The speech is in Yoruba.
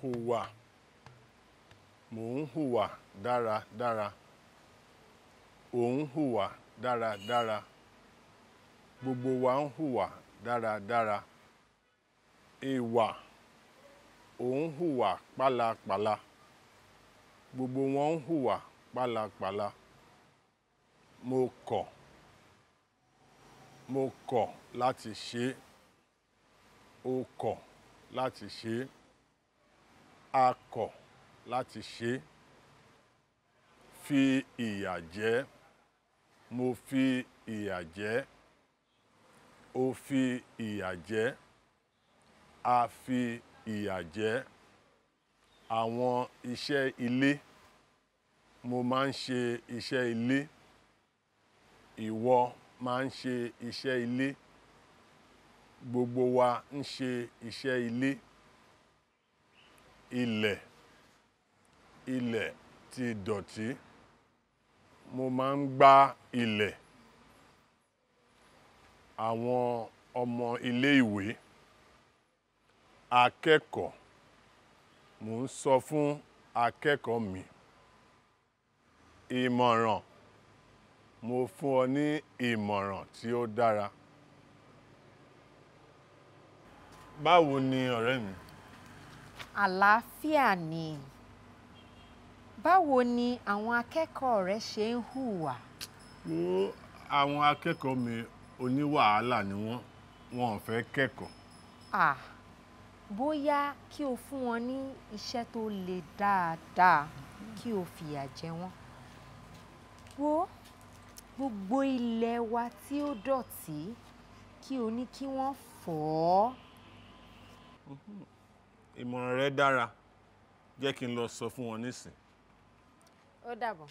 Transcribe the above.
hùwà. Mò ń hùwà dáradára. Ò ń hùwà dáradára. Gbogbo wa ń hùwà dáradára. Ìwà. Ò ń hùwà pálapàla. Gbogbo wọn ń hùwà pálapàla. Mo kọ̀. Mo kọ̀ láti ṣe. O kọ̀ láti ṣe. A kọ̀ láti ṣe. Fi ìyà jẹ. Mo fi ìyà jẹ. O fi ìyà jẹ. A fi ìyà jẹ. Àwọn iṣẹ́ ilé. Mo máa ń ṣe iṣẹ́ ilé. Ìwọ máa ń ṣe iṣẹ́ ilé. Gbogbo wa ń ṣe iṣẹ́ ilé. Ilẹ̀. Ilẹ̀ ti dọ̀tí. Mo máa ń gbá ilẹ̀. Àwọn ọmọ ilé ìwé. Akẹ́kọ̀ọ́. Mò ń sọ fún akẹ́kọ̀ọ́ mi. Ìmọ̀ràn. Mo fún ọ ní ìmọ̀ràn tí ó dára. Báwo ni ọ̀rẹ́ mi? Àlàáfíà ni. Báwo ni àwọn akẹ́kọ̀ọ́ rẹ ṣe ń hùwà? Wo àwọn akẹ́kọ̀ọ́ mi oníwàhálà ni wọ́n. Wọn ò fẹ́ kẹ́kọ̀ọ́. Bóyá kí o fún wọn ní iṣẹ́ tó le dáadáa kí o fìyà jẹ wọ́n. Wo gbogbo ilẹ̀ wa tí ó dọ̀tí kí o ní kí wọ́n fọ̀ ọ́. Ìmọ̀ràn rẹ dára. Jẹ́ kí n lọ sọ fún wọn nísìn. Ó dàbọ̀.